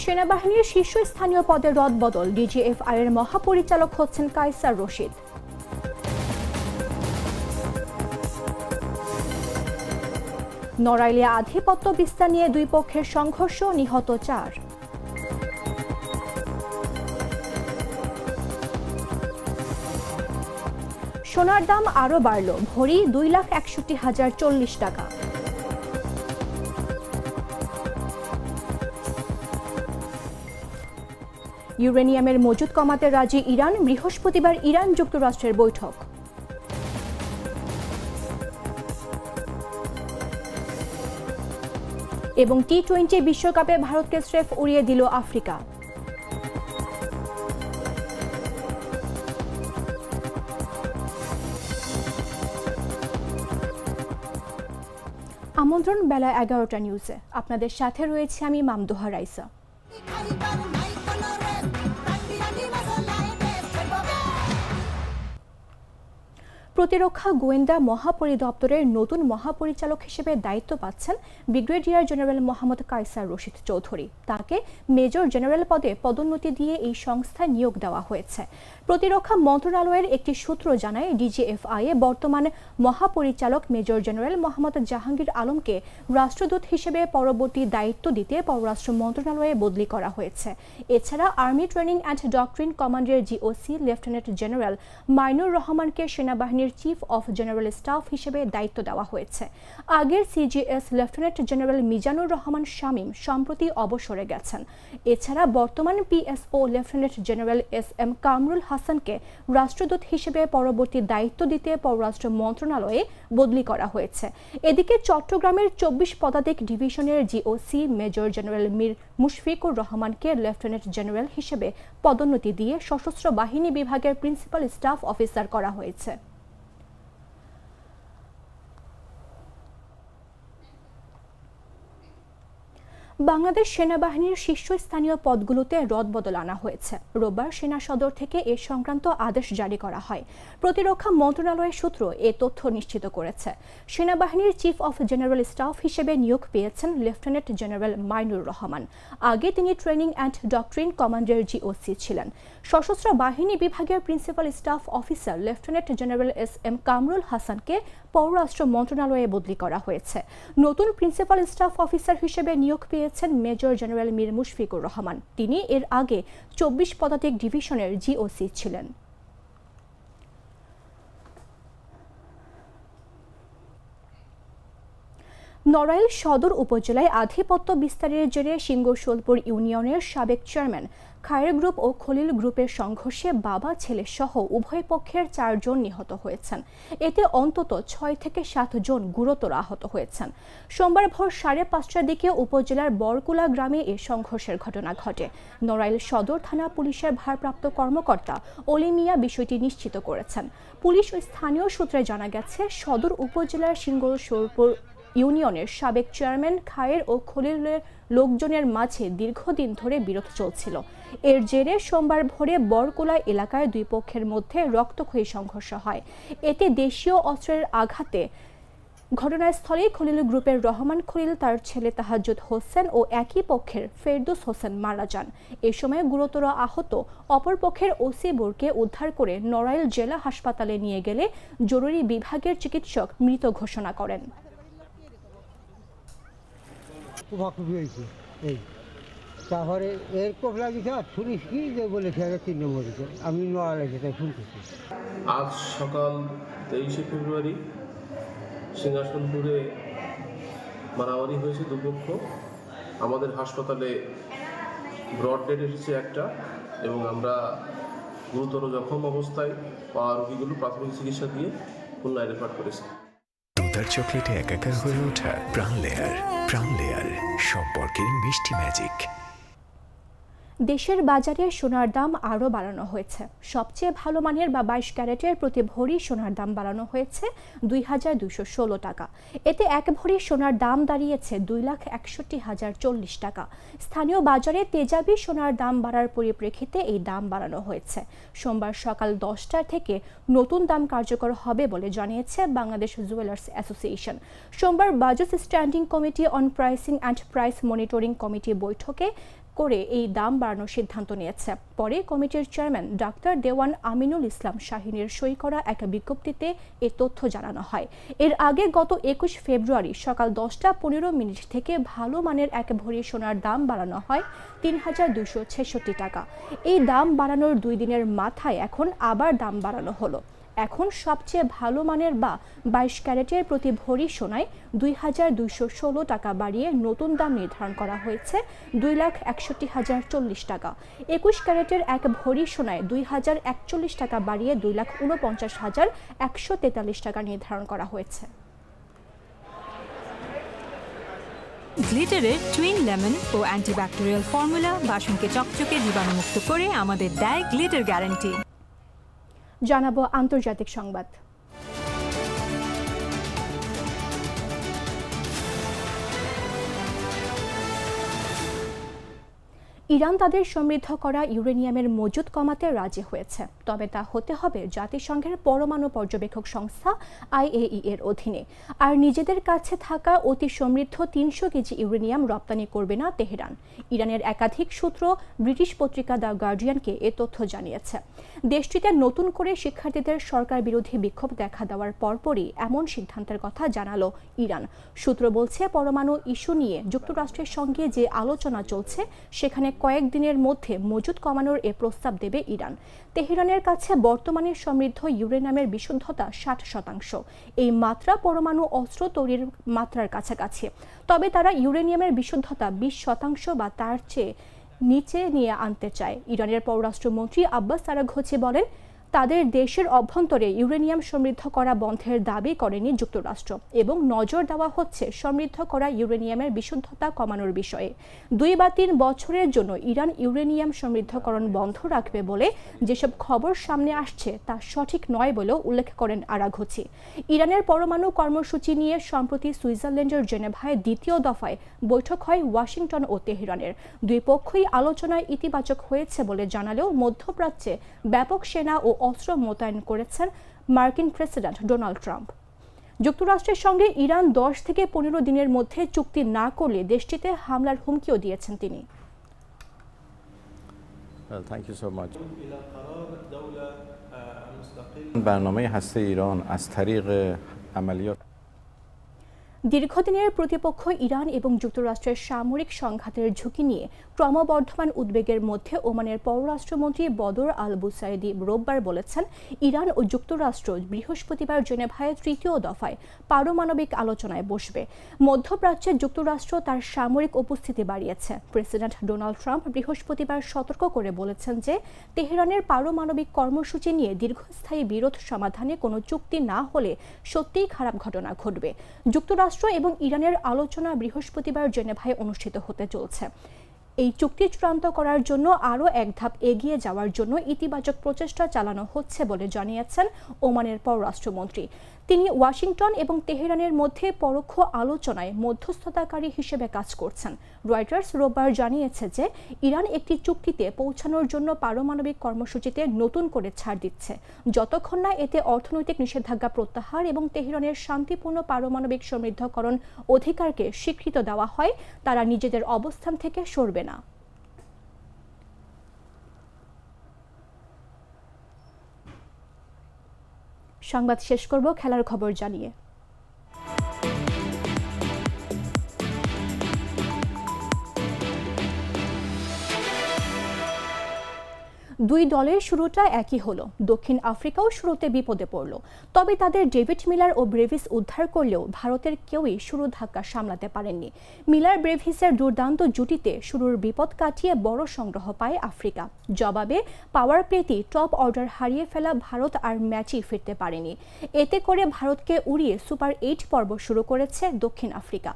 সেনাবাহিনীর শীর্ষস্থানীয় পদে রদবদল, ডিজিএফআই এর মহাপরিচালক হচ্ছেন কায়সার রশিদ। নড়াইলে আধিপত্য বিস্তার নিয়ে দুই পক্ষের সংঘর্ষ, নিহত 4। সোনার দাম আরও বাড়ল, ভরি 2,61,040 টাকা। ইউরেনিয়ামের মজুদ কমাতে রাজি ইরান, বৃহস্পতিবার ইরান যুক্তরাষ্ট্রের বৈঠক। এবং টি-20 বিশ্বকাপে ভারতকে স্রেফ উড়িয়ে দিল আফ্রিকা। আমন্ত্রণ বেলা 11টা নিউজে। আপনাদের সাথে রয়েছে আমি মামদোহা রাইসা। প্রতিরক্ষা গোয়েন্দা মহাপরিদপ্তরের নতুন মহাপরিচালক হিসেবে দায়িত্ব পাচ্ছেন ব্রিগেডিয়ার জেনারেল মোহাম্মদ কায়সার রশিদ চৌধুরী। তাকে মেজর জেনারেল পদে পদোন্নতি দিয়ে এই সংস্থায় নিয়োগ দেওয়া হয়েছে। প্রতিরক্ষা মন্ত্রণালয়ের একটি সূত্র জানায়, ডিজিএফআই এ বর্তমান মহাপরিচালক মেজর জেনারেল মোহাম্মদ জাহাঙ্গীর আলমকে রাষ্ট্রদূত হিসেবে পরবর্তী দায়িত্ব দিতে পররাষ্ট্র মন্ত্রণালয়ে বদলি করা হয়েছে। এছাড়া আর্মি ট্রেনিং অ্যান্ড ডক্ট্রিন কমান্ডের জিওসি লেফটেন্যান্ট জেনারেল মাইনুর রহমানকে সেনাবাহিনীর চিফ অফ জেনারেল স্টাফ হিসেবে দায়িত্ব দেওয়া হয়েছে। আগের CGS lieutenant general Mizanur Rahman Shamim সম্প্রতি অবসরে গেছেন। এছাড়া বর্তমান PSO lieutenant general SM. Kamrul হাসানকে রাষ্ট্রদূত হিসেবে পরবর্তী দায়িত্ব দিতে পররাষ্ট্র মন্ত্রণালয়ে বদলি করা হয়েছে। এদিকে চট্টগ্রামের 24 পদাতিক ডিভিশনের GOC major general Mir Mushfiqur রহমানকে লেফটেন্যান্ট জেনারেল হিসেবে পদোন্নতি দিয়ে সশস্ত্র বাহিনী বিভাগের প্রিন্সিপাল স্টাফ অফিসার করা হয়েছে। বাংলাদেশ সেনাবাহিনীর শীর্ষস্থানীয় পদগুলোতে রদবদল আনা হয়েছে। রোববার সেনা সদর থেকে এ সংক্রান্ত আদেশ জারি করা হয়। প্রতিরক্ষা মন্ত্রণালয়ের সূত্র এ তথ্য নিশ্চিত করেছে। সেনাবাহিনীর চিফ অফ জেনারেল স্টাফ হিসেবে নিয়োগ পেয়েছেন লেফটেন্যান্ট জেনারেল মাইনুর রহমান। আগে তিনি ট্রেনিং অ্যান্ড ডক্ট্রিন কমান্ডের জিওসি ছিলেন। সশস্ত্র বাহিনী বিভাগের principal staff officer lieutenant general SM. Kamrul হাসানকে পররাষ্ট্র মন্ত্রণালয়ে বদলি করা হয়েছে। নতুন প্রিন্সিপাল স্টাফ অফিসার হিসেবে নিয়োগ পেয়েছেন মেজর জেনারেল মীর মুশফিকুর রহমান। তিনি এর আগে 24 পদাতিক ডিভিশনের জিওসি ছিলেন। নড়াইল সদর উপজেলায় আধিপত্য বিস্তারের জেরে সিংহশোলপুর ইউনিয়নের সাবেক চেয়ারম্যান খায়ের গ্রুপ ও খলিল গ্রুপের সংঘর্ষে বাবা ছেলে সহ উভয় পক্ষের 4 জন নিহত হয়েছেন। এতে অন্তত 6 থেকে 7 জন গুরুতর আহত হয়েছেন। সোমবার ভোর 5:30টার দিকে উপজেলার বরকুলা গ্রামে এ সংঘর্ষের ঘটনা ঘটে। নড়াইল সদর থানা পুলিশের ভারপ্রাপ্ত কর্মকর্তা অলি মিয়া বিষয়টি নিশ্চিত করেছেন। পুলিশ ও স্থানীয় সূত্রে জানা গেছে, সদর উপজেলার সিংহশোলপুর ইউনিয়নের সাবেক চেয়ারম্যান খায়ের ও খলিলের লোকজনের মাঝে দীর্ঘদিন ধরে বিরোধ চলছিল। এর জেরে সোমবার ভোরে বরকুলা এলাকায় দুই পক্ষের মধ্যে রক্তক্ষয়ী সংঘর্ষ হয়। এতে দেশীয় অস্ত্রের আঘাতে ঘটনাস্থলেই খলিল গ্রুপের রহমান খলিল, তার ছেলে তাহাজ্জুদ হোসেন ও একই পক্ষের ফেরদৌস হোসেন মারা যান। এ সময় গুরুতর আহত অপর পক্ষের ওসি বোরকে উদ্ধার করে নড়াইল জেলা হাসপাতালে নিয়ে গেলে জরুরি বিভাগের চিকিৎসক মৃত ঘোষণা করেন। তারপরে এর কোপ লাগিয়েছে, আর শুনিস কি যে বলেছে 3 নম্বর আমি নোয়া লেগে তাই শুনতেছি। আজ সকাল 23শে ফেব্রুয়ারি সিংহাসনপুরে মারামারি হয়েছে দুপক্ষ। আমাদের হাসপাতালে ব্রড ডেড এসেছে একটা, এবং আমরা গুরুতর জখম অবস্থায় পাওয়া রোগীগুলো প্রাথমিক চিকিৎসা দিয়ে খুলনায় রেফার করেছি। দুধার চকলেটে একাকার হয়ে ওঠা প্রাণ লেয়ার, প্রাণ লেয়ার সম্পর্কের মিষ্টি ম্যাজিক। দেশের বাজারে সোনার দাম আরও বাড়ানো হয়েছে। সবচেয়ে ভালো মানের বা 22 ক্যারেটের প্রতি ভরি সোনার দাম বাড়ানো হয়েছে 2,216 টাকা। এতে 1 ভরি সোনার দাম দাঁড়িয়েছে 2,61,040 টাকা। স্থানীয় বাজারে তেজাবি সোনার দাম বাড়ার পরিপ্রেক্ষিতে এই দাম বাড়ানো হয়েছে। সোমবার সকাল 10টা থেকে নতুন দাম কার্যকর হবে বলে জানিয়েছে বাংলাদেশ জুয়েলার্স অ্যাসোসিয়েশন। সোমবার budget standing committee on pricing and price monitoring committee বৈঠকে করে এই দাম বাড়ানোর সিদ্ধান্ত নিয়েছে। পরে কমিটির চেয়ারম্যান ডাক্তার দেওয়ান আমিনুল ইসলাম শাহিনের সই করা এক বিজ্ঞপ্তিতে এ তথ্য জানানো হয়। এর আগে গত 21 ফেব্রুয়ারি সকাল 10:15 থেকে ভালো মানের এক ভরি সোনার দাম বাড়ানো হয় ৩,২৬৬ টাকা। এই দাম বাড়ানোর 2 দিনের মাথায় এখন আবার দাম বাড়ানো হলো। এখন সবচেয়ে ভালো মানের বা 22 ক্যারেটের প্রতি ভরি সোনায় 2,216 টাকা বাড়িয়ে নতুন দাম নির্ধারণ করা হয়েছে 2,61,040 টাকা। 21 ক্যারেটের এক ভরি সোনায় 2,041 টাকা বাড়িয়ে 2,49,143 টাকা নির্ধারণ করা হয়েছে। গ্লিটারের টুইন লেমন ও অ্যান্টিব্যাকটেরিয়াল ফর্মুলা বাসনকে চকচকে জীবাণুমুক্ত করে আমাদের দেয় গ্লিটার গ্যারান্টি। জানাবো আন্তর্জাতিক সংবাদ। ইরান তাদের সমৃদ্ধ করা ইউরেনিয়ামের মজুদ কমাতে রাজি হয়েছে, তবে তা হতে হবে জাতিসংঘের পরমাণু পর্যবেক্ষক সংস্থা IAEA এর অধীনে। আর নিজেদের কাছে থাকা অতি সমৃদ্ধ 300 কেজি ইউরেনিয়াম রপ্তানি করবে না তেহরান। ইরানের একাধিক সূত্র ব্রিটিশ পত্রিকা দ্য গার্ডিয়ানকে এ তথ্য জানিয়েছে। দেশটিতে নতুন করে শিক্ষার্থীদের সরকার বিরোধী বিক্ষোভ দেখা দেওয়ার পরপরই এমন সিদ্ধান্তের কথা জানালো ইরান। সূত্র বলছে, পরমাণু ইস্যু নিয়ে যুক্তরাষ্ট্রের সঙ্গে যে আলোচনা চলছে সেখানে কয়েকদিনের মধ্যে মজুদ কমানোর এ প্রস্তাব দেবে ইরান। তেহরানের কাছে বর্তমানে সমৃদ্ধ ইউরেনিয়ামের বিশুদ্ধতা 60%। এই মাত্রা পরমাণু অস্ত্র তৈরির মাত্রার কাছাকাছি। তবে তারা ইউরেনিয়ামের বিশুদ্ধতা 20% বা তার চেয়ে নিচে নিয়ে আনতে চায়। ইরানের পররাষ্ট্রমন্ত্রী আব্বাস আরাঘচি বলেন, তাদের দেশের অভ্যন্তরে ইউরেনিয়াম সমৃদ্ধ করা বন্ধের দাবি করেনি যুক্তরাষ্ট্র এবং নজর দেওয়া হচ্ছে সমৃদ্ধ করা ইউরেনিয়ামের বিশুদ্ধতা কমানোর বিষয়ে। 2 বা 3 বছরের জন্য ইরান ইউরেনিয়াম সমৃদ্ধকরণ বন্ধ রাখবে বলে যেসব খবর সামনে আসছে তা সঠিক নয় বলেও উল্লেখ করেন আরাঘচি। ইরানের পরমাণু কর্মসূচি নিয়ে সম্প্রতি সুইজারল্যান্ডের জেনেভায় 2য় দফায় বৈঠক হয় ওয়াশিংটন ও তেহরানের। 2 পক্ষই আলোচনায় ইতিবাচক হয়েছে বলে জানালেও মধ্যপ্রাচ্যে ব্যাপক সেনা ও অস্ত্র মোতায়েন করেছেন মার্কিন প্রেসিডেন্ট ডোনাল্ড ট্রাম্প। যুক্তরাষ্ট্রের সঙ্গে ইরান 10 থেকে 15 দিনের মধ্যে চুক্তি না করলে দেশটিতে হামলার হুমকিও দিয়েছেন তিনি। Thank you so much. برنامه هسته ایران از طریق عملیات দীর্ঘদিনের প্রতিপক্ষ ইরান এবং যুক্তরাষ্ট্রের সামরিক সংঘাতের ঝুঁকি নিয়ে ক্রমবর্ধমান উদ্বেগের মধ্যে ওমানের পররাষ্ট্রমন্ত্রী বদর আল বুসাইদি রোববার বলেছেন, ইরান ও যুক্তরাষ্ট্র বৃহস্পতিবার জেনেভায় 3য় দফায় পারমাণবিক আলোচনায় বসবে। মধ্যপ্রাচ্যে যুক্তরাষ্ট্র তার সামরিক উপস্থিতি বাড়িয়েছে। প্রেসিডেন্ট ডোনাল্ড ট্রাম্প বৃহস্পতিবার সতর্ক করে বলেছেন যে তেহরানের পারমাণবিক কর্মসূচি নিয়ে দীর্ঘস্থায়ী বিরোধ সমাধানে কোনো চুক্তি না হলে সত্যিই খারাপ ঘটনা ঘটবে। যুক্তরাষ্ট্র এবং ইরানের আলোচনা বৃহস্পতিবার জেনেভায় অনুষ্ঠিত হতে চলছে। এই চুক্তি চূড়ান্ত করার জন্য আরও এক ধাপ এগিয়ে যাওয়ার জন্য ইতিবাচক প্রচেষ্টা চালানো হচ্ছে বলে জানিয়েছেন ওমানের পররাষ্ট্রমন্ত্রী। তিনি ওয়াশিংটন এবং তেহরানের মধ্যে পরোক্ষ আলোচনায় মধ্যস্থতাকারী হিসেবে কাজ করছেন। রয়টার্স রোববার জানিয়েছে যে ইরান একটি চুক্তিতে পৌঁছানোর জন্য পারমাণবিক কর্মসূচিতে নতুন করে ছাড় দিচ্ছে, যতক্ষণ না এতে অর্থনৈতিক নিষেধাজ্ঞা প্রত্যাহার এবং তেহরানের শান্তিপূর্ণ পারমাণবিক সমৃদ্ধকরণ অধিকারকে স্বীকৃতি দেওয়া হয়, তারা নিজেদের অবস্থান থেকে সরবে না। সংবাদ শেষ করব খেলার খবর জানিয়ে। দুই দলের শুরুটা একই হলো। দক্ষিণ আফ্রিকাও শুরুতে বিপদে পড়ল, তবে তাদের ডেভিড মিলার ও ব্রেভিস উদ্ধার করলেও ভারতের কেউই শুরু ধাক্কা সামলাতে পারেননি। মিলার ব্রেভিসের দুর্দান্ত জুটিতে শুরুর বিপদ কাটিয়ে বড় সংগ্রহ পায় আফ্রিকা। জবাবে পাওয়ার প্লেতেই টপ অর্ডার হারিয়ে ফেলা ভারত আর ম্যাচই ফিরতে পারেনি। এতে করে ভারতকে উড়িয়ে সুপার 8 পর্ব শুরু করেছে দক্ষিণ আফ্রিকা।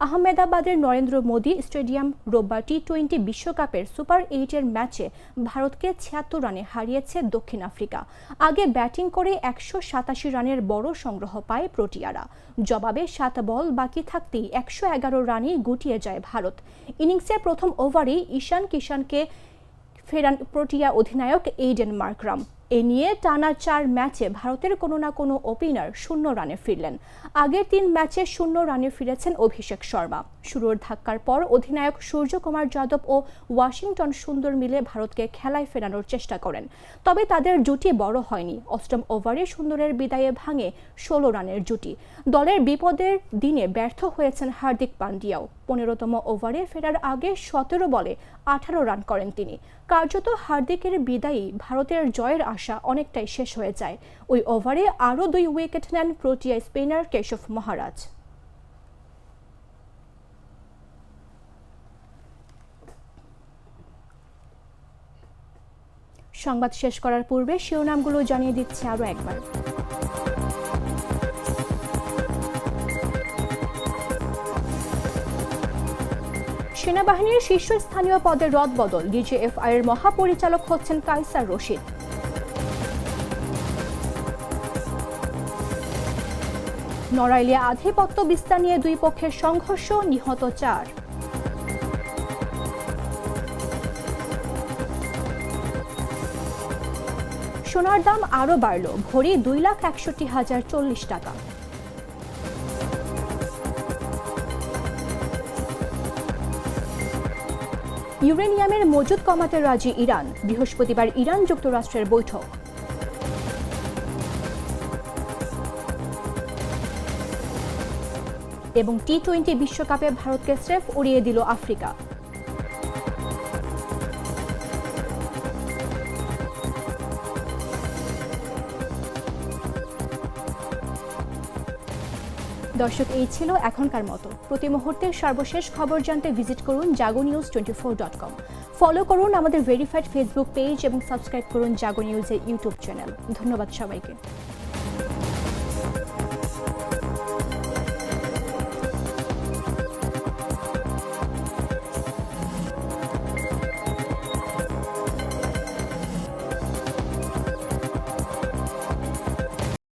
আহমেদাবাদের নরেন্দ্র মোদী স্টেডিয়াম রোববার টি-20 বিশ্বকাপের সুপার 8-এর ম্যাচে ভারতকে 76 রানে হারিয়েছে দক্ষিণ আফ্রিকা। আগে ব্যাটিং করে 187 রানের বড় সংগ্রহ পায় প্রোটিয়ারা। জবাবে 7 বল বাকি থাকতেই 111 রানেই গুটিয়ে যায় ভারত। ইনিংসের প্রথম ওভারেই ঈশান কিষানকে ফেরান প্রোটিয়া অধিনায়ক এইডেন মার্করাম। এ নিয়ে টানা 4 ম্যাচে ভারতের কোনো না কোনো ওপেনার 0 রানে ফিরলেন। আগের 3 ম্যাচে 0 রানে ফিরেছেন অভিষেক শর্মা। শুরুর ধাক্কার পর অধিনায়ক সূর্যকুমার যাদব ও ওয়াশিংটন সুন্দর মিলে ভারতকে খেলায় ফেরানোর চেষ্টা করেন, তবে তাদের জুটি বড় হয়নি। অষ্টম ওভারে সুন্দরের বিদায়ে ভাঙে 16 রানের জুটি। দলের বিপদের দিনে ব্যর্থ হয়েছেন হার্দিক পান্ডিয়াও। 15তম ওভারে ফেরার আগে 17 বলে 18 রান করেন তিনি। কার্যত হার্দিকের বিদায়ী ভারতের জয়ের আশা অনেকটাই শেষ হয়ে যায়। ওই ওভারে আরও 2 উইকেট নেন প্রোটিয়া স্পিনার কেশব মহারাজ। সংবাদ শেষ করার পূর্বে শিরোনামগুলো জানিয়ে দিচ্ছে আরও একবার। সেনাবাহিনীর শীর্ষস্থানীয় পদের রদবদল, ডিজিএফআই এর মহাপরিচালক হচ্ছেন কায়সার রশিদ। নড়াইলে আধিপত্য বিস্তার নিয়ে 2 পক্ষের সংঘর্ষ, নিহত 4। সোনার দাম আরও বাড়ল, ভরি 2,61,040 টাকা। ইউরেনিয়ামের মজুদ কমাতে রাজি ইরান, বৃহস্পতিবার ইরান যুক্তরাষ্ট্রের বৈঠক। এবং টি-20 বিশ্বকাপে ভারতকে স্রেফ উড়িয়ে দিল আফ্রিকা। দর্শক, এই ছিল এখনকার মতো। প্রতি মুহূর্তের সর্বশেষ খবর জানতে ভিজিট করুন jagonews24.com। ফলো করুন আমাদের ভেরিফাইড ফেসবুক পেজ এবং সাবস্ক্রাইব করুন জাগো নিউজের ইউটিউব চ্যানেল। ধন্যবাদ সবাইকে।